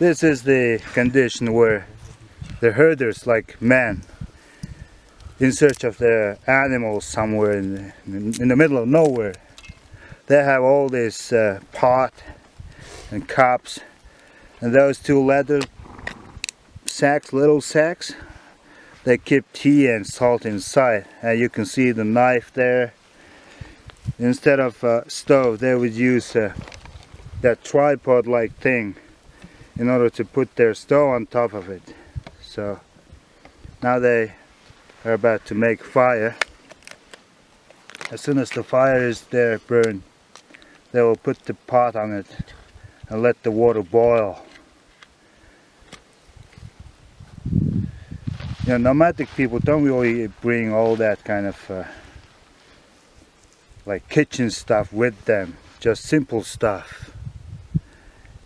This is the condition where the herders, like men, in search of their animals somewhere in the middle of nowhere, they have all this pot and cups, and those two leather sacks, little sacks, they keep tea and salt inside. And you can see the knife there. Instead of a stove, they would use that tripod-like thing in order to put their stove on top of it. So now they are about to make fire. As soon as the fire is there burned, they will put the pot on it and let the water boil. You know, nomadic people don't really bring all that kind of like kitchen stuff with them, just simple stuff.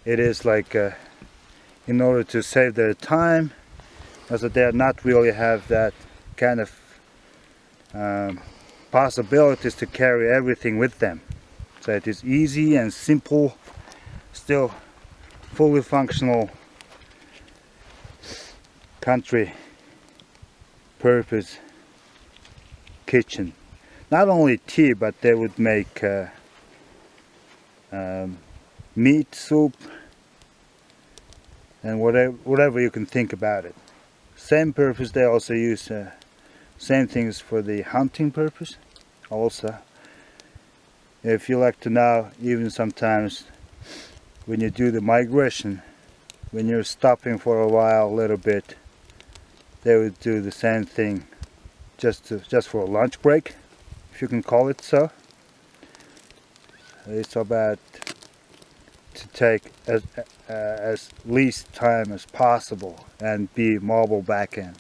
It is like in order to save their time, as they are not really have that kind of possibilities to carry everything with them. So it is easy and simple, still fully functional country purpose kitchen. Not only tea, but they would make meat soup and whatever you can think about it. Same purpose. They also use same things for the hunting purpose also. If you like to know, even sometimes when you do the migration, when you're stopping for a while, a little bit, they would do the same thing just for a lunch break, if you can call it so. It's about to take as least time as possible and be mobile back in.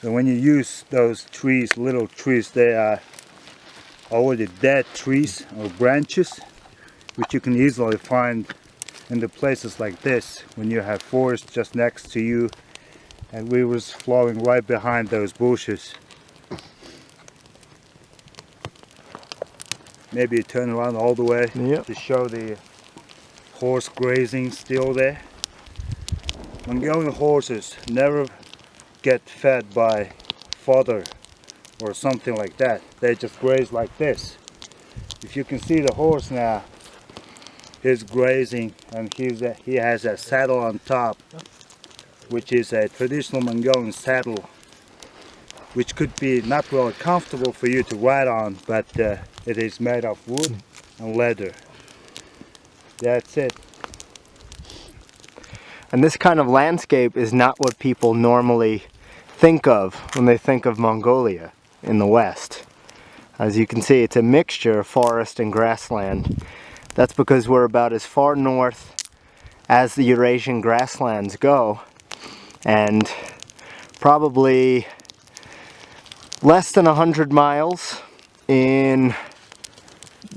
So when you use those trees, little trees, they are already dead trees or branches, which you can easily find in the places like this when you have forest just next to you and rivers flowing right behind those bushes. Maybe you turn around all the way to show the horse grazing still there. Mongolian horses never get fed by fodder or something like that. They just graze like this. If you can see the horse now, he's grazing and he has a saddle on top, which is a traditional Mongolian saddle, which could be not really comfortable for you to ride on, but it is made of wood and leather. That's it. And this kind of landscape is not what people normally think of when they think of Mongolia in the West. As you can see, it's a mixture of forest and grassland. That's because we're about as far north as the Eurasian grasslands go, and probably less than 100 miles in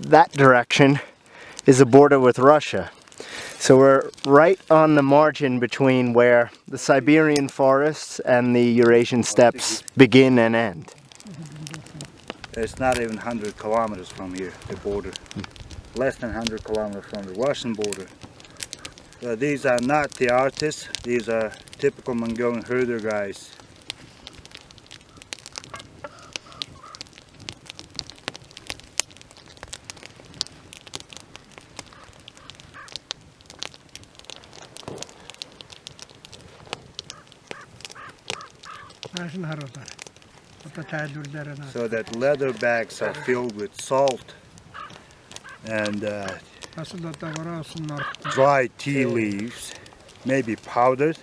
that direction is a border with Russia. So we're right on the margin between where the Siberian forests and the Eurasian steppes begin and end. It's not even 100 kilometers from here, the border. Less than 100 kilometers from the Russian border. So these are not the artists, these are typical Mongolian herder guys. So that leather bags are filled with salt and dry tea leaves, maybe powdered.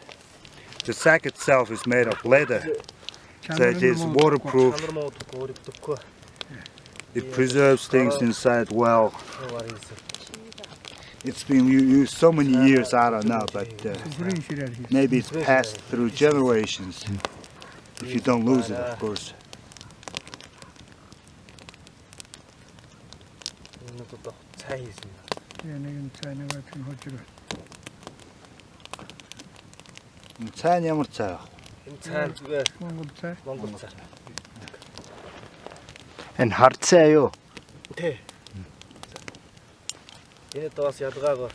The sack itself is made of leather, so it is waterproof. It preserves things inside well. It's been used so many years, I don't know, but maybe it's passed through generations. If you don't lose it, of course. Цайны ямар цай вэ? Энэ цай зүгээр Монгол цай. Энэ хард цай юу? Тий. Энэ даас ядгаагаар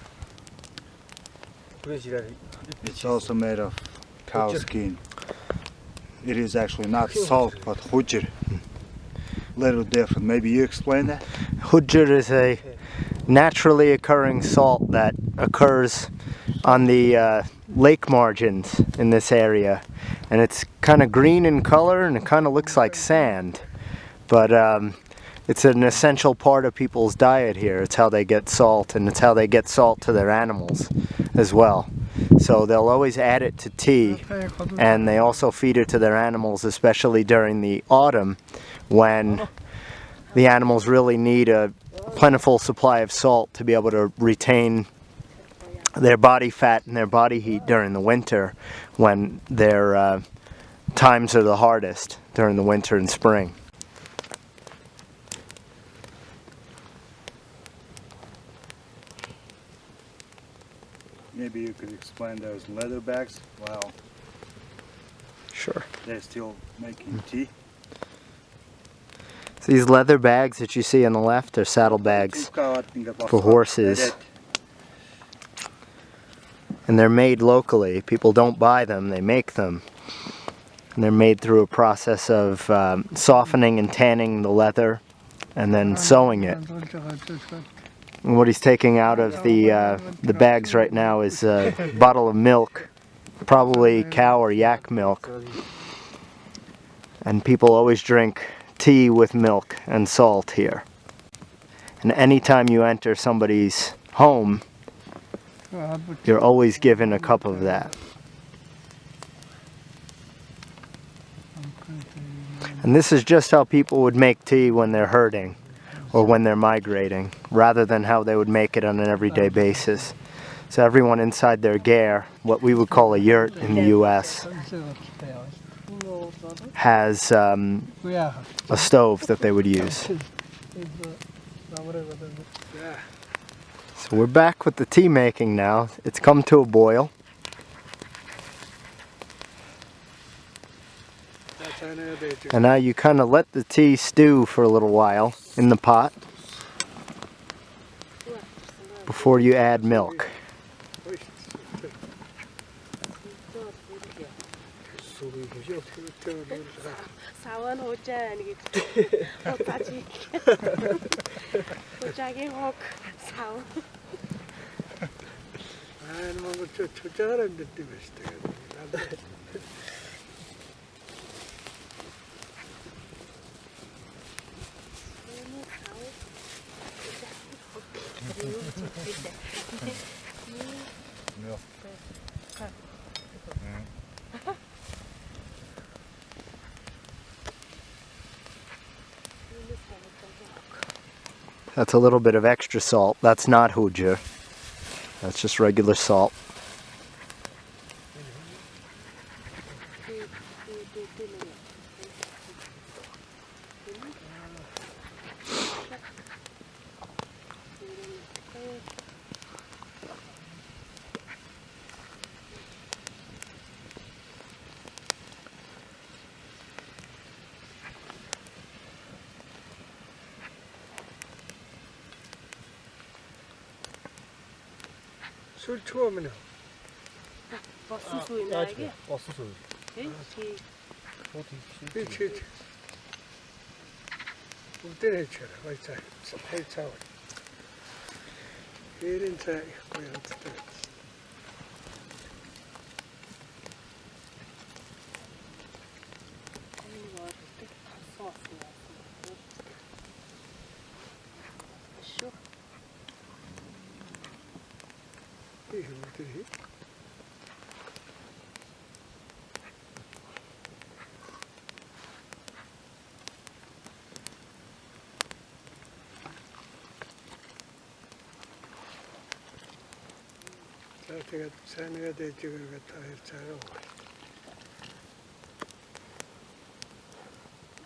It's also made of cow skin. It is actually not salt, but hujir. Little different. Maybe you explain that? Hujir is a naturally occurring salt that occurs on the lake margins in this area, and it's kind of green in color and it kind of looks like sand, but it's an essential part of people's diet here. It's how they get salt, and it's how they get salt to their animals as well. So they'll always add it to tea, and they also feed it to their animals, especially during the autumn when the animals really need a plentiful supply of salt to be able to retain their body fat and their body heat during the winter, when their times are the hardest during the winter and spring. Maybe you could explain those leather bags. Wow. Sure. They're still making tea. So these leather bags that you see on the left are saddlebags for horses. And they're made locally. People don't buy them, they make them. And they're made through a process of softening and tanning the leather and then sewing it. And what he's taking out of the bags right now is a bottle of milk, probably cow or yak milk. And people always drink tea with milk and salt here. And anytime you enter somebody's home, you're always given a cup of that. And this is just how people would make tea when they're herding or when they're migrating, rather than how they would make it on an everyday basis. So everyone inside their ger, what we would call a yurt in the US, has a stove that they would use. So we're back with the tea making now. It's come to a boil. And now you kind of let the tea stew for a little while in the pot before you add milk. That's a little bit of extra salt. That's not hujir. That's just regular salt. 술 추우면요. 버스 수이나 이게? 버스 술. 예? 그렇지. 운전해 줘라. 와이차. 해차. 이런 차 거의 없다. 제가 산에가 대쪽을 갖다 해차로.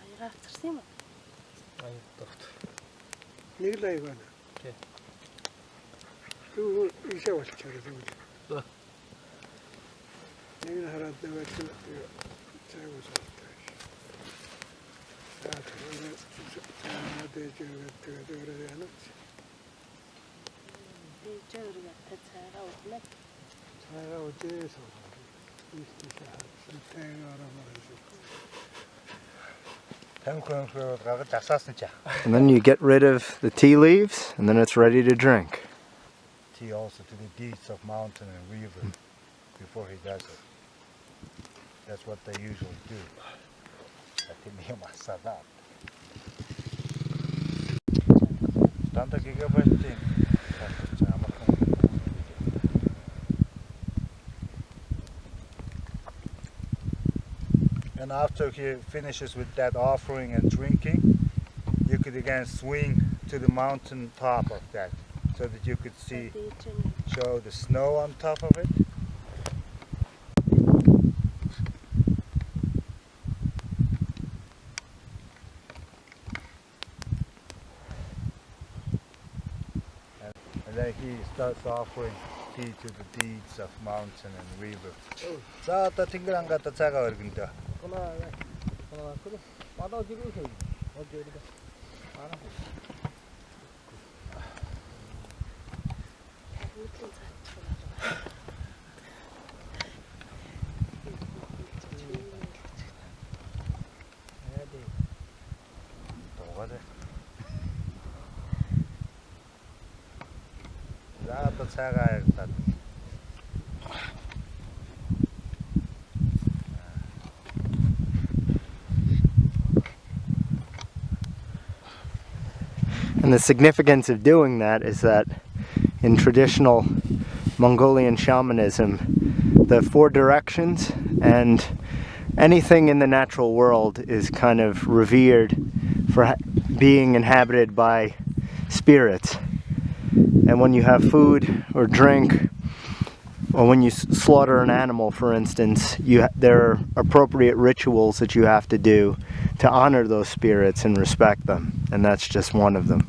아니라 틀리면. 아니 또. 니가 이거는. 네. 그 이제 왔을 때도. 또. 니가 하라 내가 그 자고 살았다. 자, 그러면 산에 대쪽을 갖다 그러지 않았지. 대쪽을 갖다 차라고 그래. 내가 어디에서 And then you get rid of the tea leaves, and then it's ready to drink. Tea also to the deeds of mountain and river before he does it. That's what they usually do. Tanta gigabyte thing. And after he finishes with that offering and drinking, you could again swing to the mountain top of that so that you could see, show the snow on top of it. And then he starts offering tea to the deeds of mountain and river. 자, 또 팅그랑 갖다 차가 그러긴다. 자, 또 차가 갖다. And the significance of doing that is that in traditional Mongolian shamanism, the four directions and anything in the natural world is kind of revered for being inhabited by spirits. And when you have food or drink, or when you slaughter an animal, for instance, there are appropriate rituals that you have to do to honor those spirits and respect them, and that's just one of them.